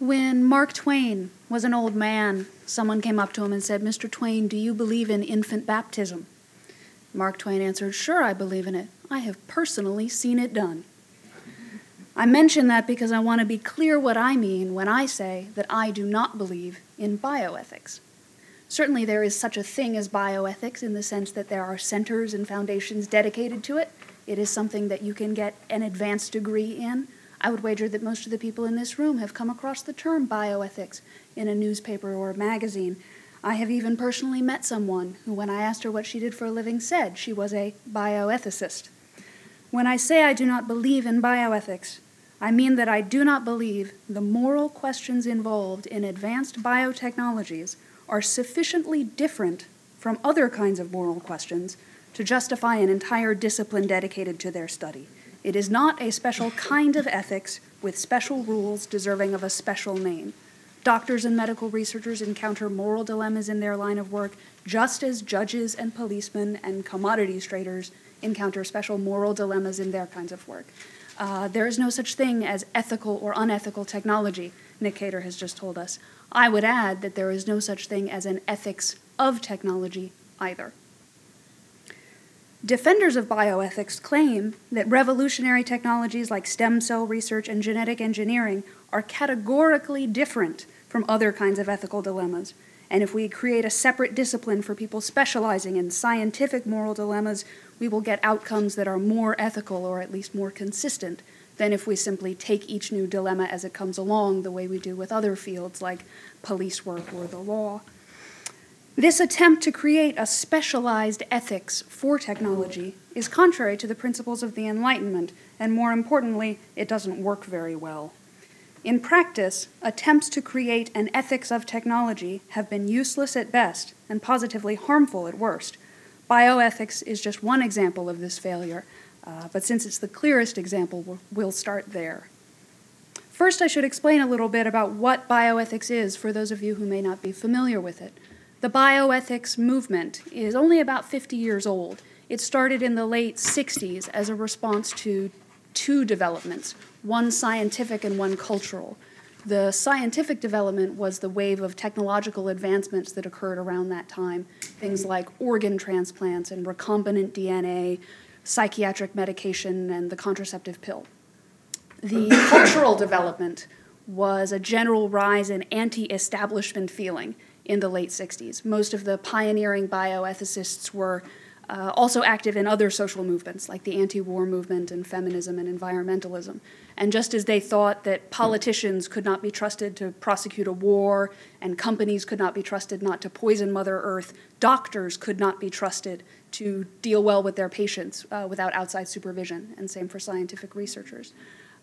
When Mark Twain was an old man, someone came up to him and said, "Mr. Twain, do you believe in infant baptism?" Mark Twain answered, "Sure, I believe in it. I have personally seen it done." I mention that because I want to be clear what I mean when I say that I do not believe in bioethics. Certainly there is such a thing as bioethics in the sense that there are centers and foundations dedicated to it. It is something that you can get an advanced degree in. I would wager that most of the people in this room have come across the term bioethics in a newspaper or a magazine. I have even personally met someone who, when I asked her what she did for a living, said she was a bioethicist. When I say I do not believe in bioethics, I mean that I do not believe the moral questions involved in advanced biotechnologies are sufficiently different from other kinds of moral questions to justify an entire discipline dedicated to their study. It is not a special kind of ethics with special rules deserving of a special name. Doctors and medical researchers encounter moral dilemmas in their line of work, just as judges and policemen and commodities traders encounter special moral dilemmas in their kinds of work. There is no such thing as ethical or unethical technology, Nick Cater has just told us. I would add that there is no such thing as an ethics of technology either. Defenders of bioethics claim that revolutionary technologies like stem cell research and genetic engineering are categorically different from other kinds of ethical dilemmas. And if we create a separate discipline for people specializing in scientific moral dilemmas, we will get outcomes that are more ethical or at least more consistent than if we simply take each new dilemma as it comes along the way we do with other fields like police work or the law. This attempt to create a specialized ethics for technology is contrary to the principles of the Enlightenment, and more importantly, it doesn't work very well. In practice, attempts to create an ethics of technology have been useless at best and positively harmful at worst. Bioethics is just one example of this failure, but since it's the clearest example, we'll start there. First, I should explain a little bit about what bioethics is for those of you who may not be familiar with it. The bioethics movement is only about 50 years old. It started in the late 60s as a response to two developments, one scientific and one cultural. The scientific development was the wave of technological advancements that occurred around that time, things like organ transplants and recombinant DNA, psychiatric medication, and the contraceptive pill. The cultural development was a general rise in anti-establishment feeling in the late 60s. Most of the pioneering bioethicists were also active in other social movements like the anti-war movement and feminism and environmentalism. And just as they thought that politicians could not be trusted to prosecute a war and companies could not be trusted not to poison Mother Earth, doctors could not be trusted to deal well with their patients without outside supervision, and same for scientific researchers.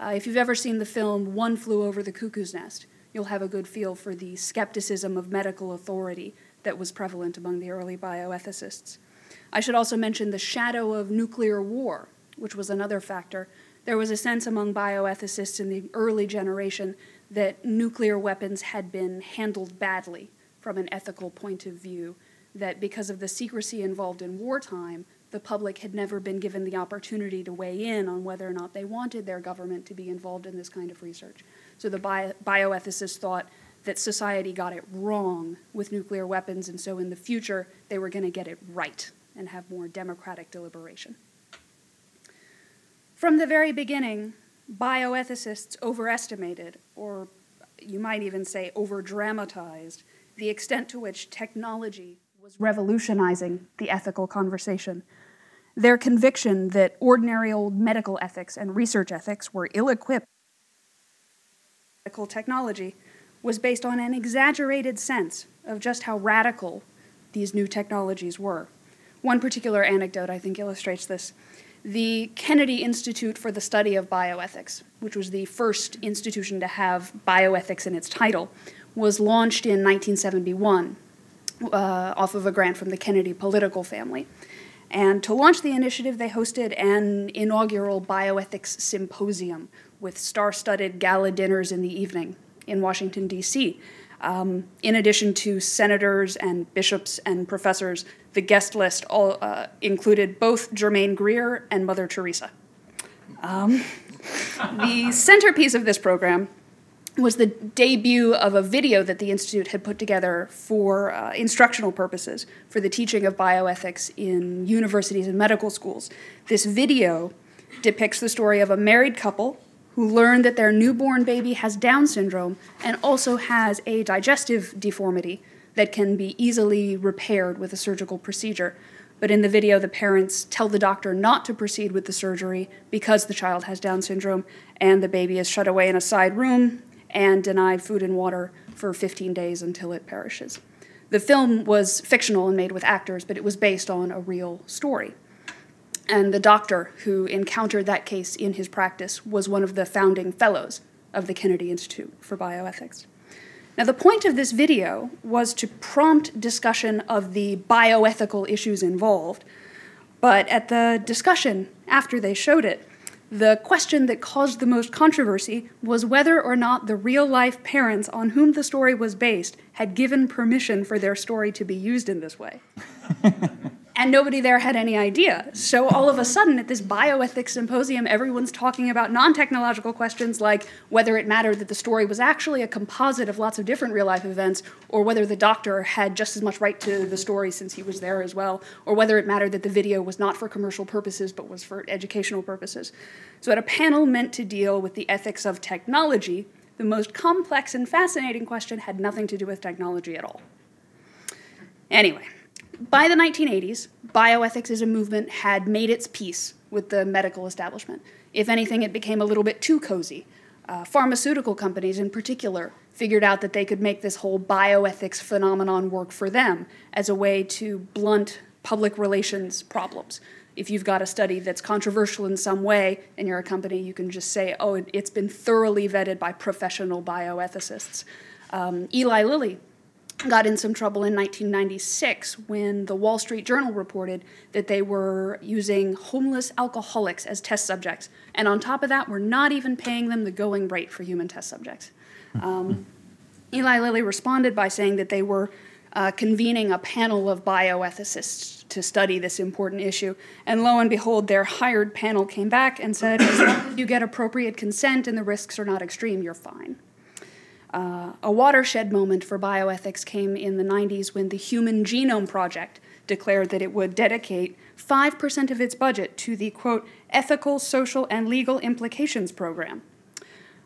If you've ever seen the film One Flew Over the Cuckoo's Nest, you'll have a good feel for the skepticism of medical authority that was prevalent among the early bioethicists. I should also mention the shadow of nuclear war, which was another factor. There was a sense among bioethicists in the early generation that nuclear weapons had been handled badly from an ethical point of view, that because of the secrecy involved in wartime, the public had never been given the opportunity to weigh in on whether or not they wanted their government to be involved in this kind of research. So the bioethicists thought that society got it wrong with nuclear weapons, and so in the future they were going to get it right and have more democratic deliberation. From the very beginning, bioethicists overestimated, or you might even say over-dramatized, the extent to which technology was revolutionizing the ethical conversation. Their conviction that ordinary old medical ethics and research ethics were ill-equipped with medical technology was based on an exaggerated sense of just how radical these new technologies were. One particular anecdote, I think, illustrates this. The Kennedy Institute for the Study of Bioethics, which was the first institution to have bioethics in its title, was launched in 1971 off of a grant from the Kennedy political family. And to launch the initiative, they hosted an inaugural bioethics symposium with star-studded gala dinners in the evening in Washington, D.C. In addition to senators and bishops and professors, the guest list included both Germaine Greer and Mother Teresa. The centerpiece of this program was the debut of a video that the Institute had put together for instructional purposes for the teaching of bioethics in universities and medical schools. This video depicts the story of a married couple who learned that their newborn baby has Down syndrome and also has a digestive deformity that can be easily repaired with a surgical procedure. But in the video, the parents tell the doctor not to proceed with the surgery because the child has Down syndrome, and the baby is shut away in a side room and denied food and water for 15 days until it perishes. The film was fictional and made with actors, but it was based on a real story. And the doctor who encountered that case in his practice was one of the founding fellows of the Kennedy Institute for Bioethics. Now, the point of this video was to prompt discussion of the bioethical issues involved, but at the discussion after they showed it, the question that caused the most controversy was whether or not the real-life parents on whom the story was based had given permission for their story to be used in this way. And nobody there had any idea. So all of a sudden, at this bioethics symposium, everyone's talking about non-technological questions like whether it mattered that the story was actually a composite of lots of different real-life events, or whether the doctor had just as much right to the story since he was there as well, or whether it mattered that the video was not for commercial purposes but was for educational purposes. So at a panel meant to deal with the ethics of technology, the most complex and fascinating question had nothing to do with technology at all. Anyway. By the 1980s, bioethics as a movement had made its peace with the medical establishment. If anything, it became a little bit too cozy. Pharmaceutical companies in particular figured out that they could make this whole bioethics phenomenon work for them as a way to blunt public relations problems. If you've got a study that's controversial in some way and you're a company, you can just say, oh, it's been thoroughly vetted by professional bioethicists. Eli Lilly got in some trouble in 1996 when the Wall Street Journal reported that they were using homeless alcoholics as test subjects. And on top of that, we're not even paying them the going rate for human test subjects. Eli Lilly responded by saying that they were convening a panel of bioethicists to study this important issue. And lo and behold, their hired panel came back and said, as long as you get appropriate consent and the risks are not extreme, you're fine. A watershed moment for bioethics came in the 90s when the Human Genome Project declared that it would dedicate 5% of its budget to the, quote, ethical, social, and legal implications program.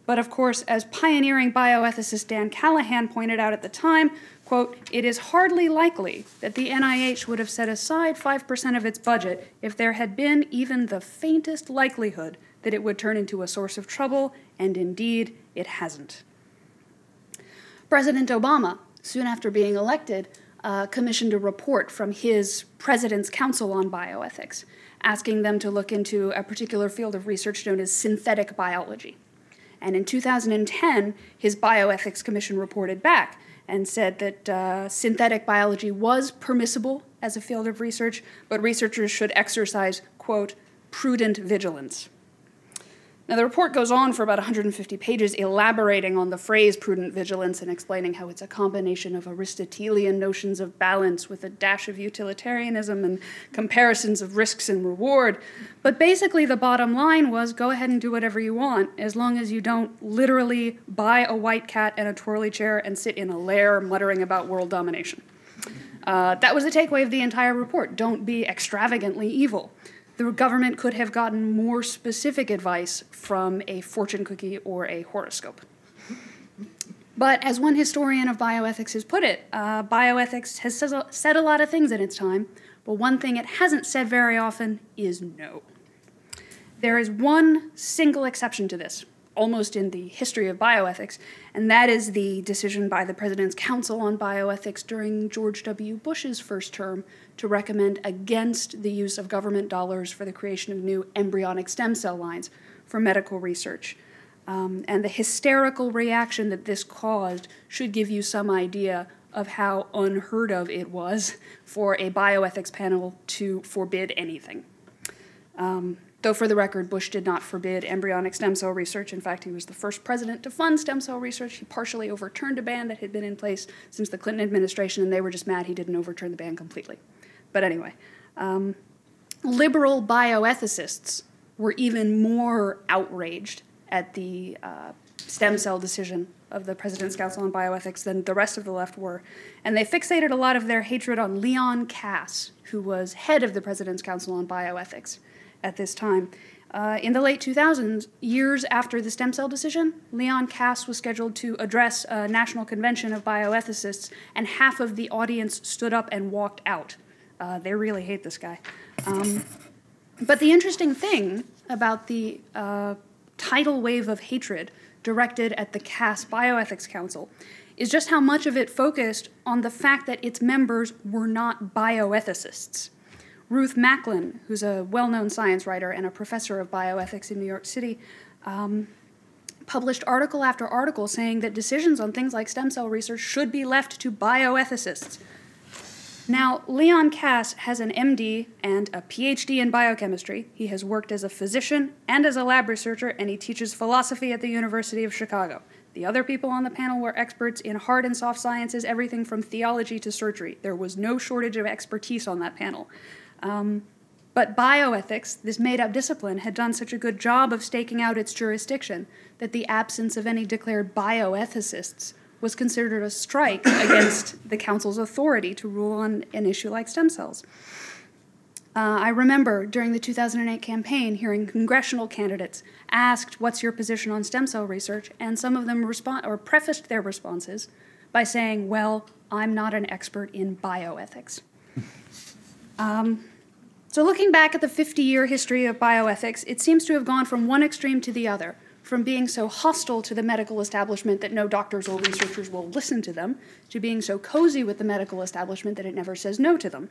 But of course, as pioneering bioethicist Dan Callahan pointed out at the time, quote, it is hardly likely that the NIH would have set aside 5% of its budget if there had been even the faintest likelihood that it would turn into a source of trouble, and indeed, it hasn't. President Obama, soon after being elected, commissioned a report from his President's Council on Bioethics, asking them to look into a particular field of research known as synthetic biology. And in 2010, his Bioethics Commission reported back and said that synthetic biology was permissible as a field of research, but researchers should exercise, quote, prudent vigilance. Now, the report goes on for about 150 pages, elaborating on the phrase prudent vigilance and explaining how it's a combination of Aristotelian notions of balance with a dash of utilitarianism and comparisons of risks and reward. But basically, the bottom line was go ahead and do whatever you want, as long as you don't literally buy a white cat and a twirly chair and sit in a lair muttering about world domination. That was the takeaway of the entire report. Don't be extravagantly evil. The government could have gotten more specific advice from a fortune cookie or a horoscope. But as one historian of bioethics has put it, bioethics has said a lot of things in its time, but one thing it hasn't said very often is no. There is one single exception to this, almost in the history of bioethics, and that is the decision by the President's Council on Bioethics during George W. Bush's first term to recommend against the use of government dollars for the creation of new embryonic stem cell lines for medical research. And the hysterical reaction that this caused should give you some idea of how unheard of it was for a bioethics panel to forbid anything. Though for the record, Bush did not forbid embryonic stem cell research. In fact, he was the first president to fund stem cell research. He partially overturned a ban that had been in place since the Clinton administration, and they were just mad he didn't overturn the ban completely. But anyway, liberal bioethicists were even more outraged at the stem cell decision of the President's Council on Bioethics than the rest of the left were. And they fixated a lot of their hatred on Leon Kass, who was head of the President's Council on Bioethics at this time. In the late 2000s, years after the stem cell decision, Leon Kass was scheduled to address a national convention of bioethicists, and half of the audience stood up and walked out. They really hate this guy. But the interesting thing about the tidal wave of hatred directed at the Kass Bioethics Council is just how much of it focused on the fact that its members were not bioethicists. Ruth Macklin, who's a well-known science writer and a professor of bioethics in New York City, published article after article saying that decisions on things like stem cell research should be left to bioethicists. Now, Leon Kass has an MD and a PhD in biochemistry. He has worked as a physician and as a lab researcher, and he teaches philosophy at the University of Chicago. The other people on the panel were experts in hard and soft sciences, everything from theology to surgery. There was no shortage of expertise on that panel. But bioethics, this made-up discipline, had done such a good job of staking out its jurisdiction that the absence of any declared bioethicists was considered a strike against the council's authority to rule on an issue like stem cells. I remember during the 2008 campaign hearing congressional candidates asked, "What's your position on stem cell research?" And some of them prefaced their responses by saying, "Well, I'm not an expert in bioethics." So looking back at the 50-year history of bioethics, it seems to have gone from one extreme to the other, from being so hostile to the medical establishment that no doctors or researchers will listen to them, to being so cozy with the medical establishment that it never says no to them.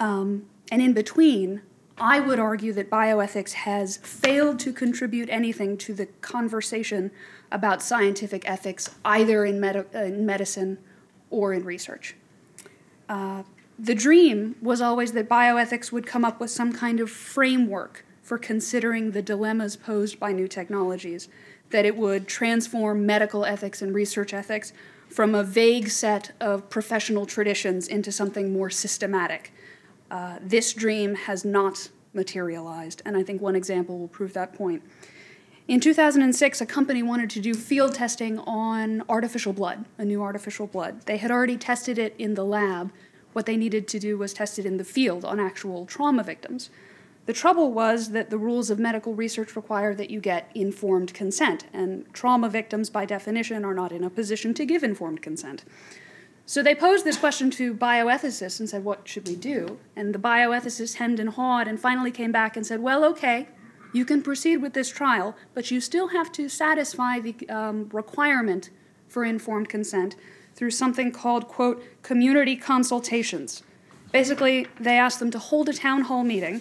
And in between, I would argue that bioethics has failed to contribute anything to the conversation about scientific ethics, either in medicine or in research. The dream was always that bioethics would come up with some kind of framework for considering the dilemmas posed by new technologies, that it would transform medical ethics and research ethics from a vague set of professional traditions into something more systematic. This dream has not materialized, and I think one example will prove that point. In 2006, a company wanted to do field testing on artificial blood, a new artificial blood. They had already tested it in the lab. What they needed to do was test it in the field on actual trauma victims. The trouble was that the rules of medical research require that you get informed consent, and trauma victims, by definition, are not in a position to give informed consent. So they posed this question to bioethicists and said, "What should we do?" And the bioethicists hemmed and hawed and finally came back and said, "Well, okay, you can proceed with this trial, but you still have to satisfy the requirement for informed consent through something called, quote, community consultations." Basically, they asked them to hold a town hall meeting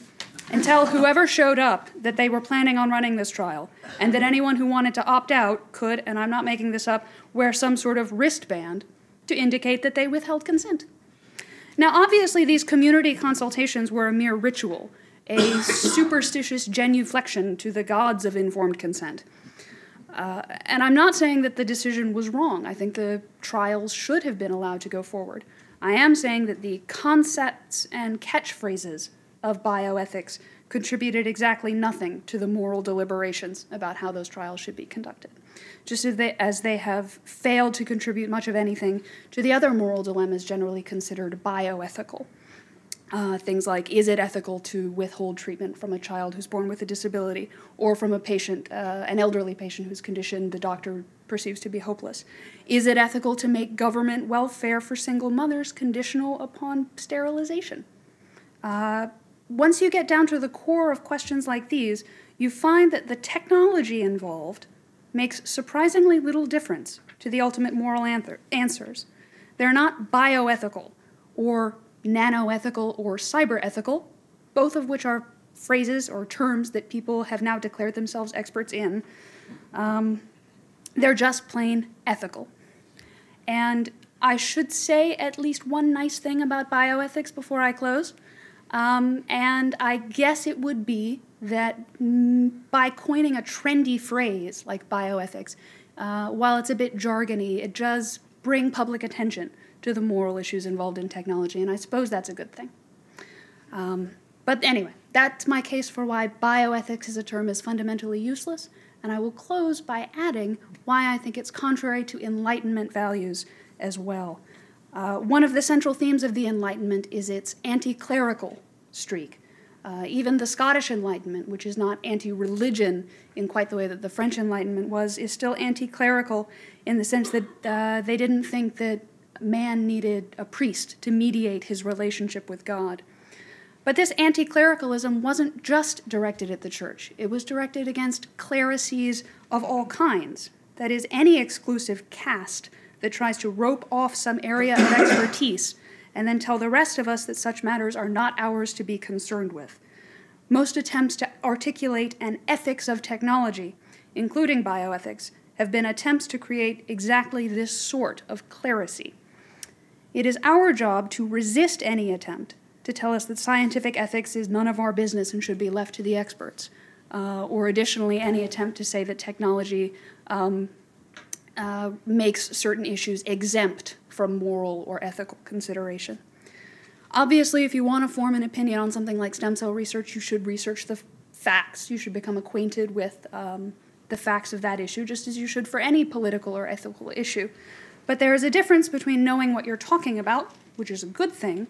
and tell whoever showed up that they were planning on running this trial, and that anyone who wanted to opt out could, and I'm not making this up, wear some sort of wristband to indicate that they withheld consent. Now, obviously, these community consultations were a mere ritual, a superstitious genuflection to the gods of informed consent. And I'm not saying that the decision was wrong. I think the trials should have been allowed to go forward. I am saying that the concepts and catchphrases of bioethics contributed exactly nothing to the moral deliberations about how those trials should be conducted, just as they have failed to contribute much of anything to the other moral dilemmas generally considered bioethical. Things like, is it ethical to withhold treatment from a child who's born with a disability, or from a patient, an elderly patient whose condition the doctor perceives to be hopeless? Is it ethical to make government welfare for single mothers conditional upon sterilization? Once you get down to the core of questions like these, you find that the technology involved makes surprisingly little difference to the ultimate moral answers. They're not bioethical, or nanoethical, or cyberethical, both of which are phrases or terms that people have now declared themselves experts in. They're just plain ethical. And I should say at least one nice thing about bioethics before I close. And I guess it would be that by coining a trendy phrase like bioethics, while it's a bit jargony, it does bring public attention to the moral issues involved in technology, and I suppose that's a good thing. But anyway, that's my case for why bioethics as a term is fundamentally useless, And I will close by adding why I think it's contrary to Enlightenment values as well. One of the central themes of the Enlightenment is its anti-clerical streak. Even the Scottish Enlightenment, which is not anti-religion in quite the way that the French Enlightenment was, is still anti-clerical in the sense that they didn't think that man needed a priest to mediate his relationship with God. But this anti-clericalism wasn't just directed at the church. It was directed against clerices of all kinds. That is, any exclusive caste that tries to rope off some area of expertise and then tell the rest of us that such matters are not ours to be concerned with. Most attempts to articulate an ethics of technology, including bioethics, have been attempts to create exactly this sort of clerisy. It is our job to resist any attempt to tell us that scientific ethics is none of our business and should be left to the experts, or additionally any attempt to say that technology makes certain issues exempt from moral or ethical consideration. Obviously, if you want to form an opinion on something like stem cell research, you should research the facts. You should become acquainted with the facts of that issue, just as you should for any political or ethical issue. But there is a difference between knowing what you're talking about, which is a good thing,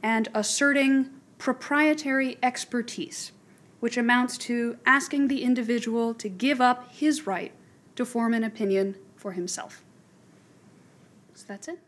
and asserting proprietary expertise, which amounts to asking the individual to give up his right to form an opinion for himself. So that's it.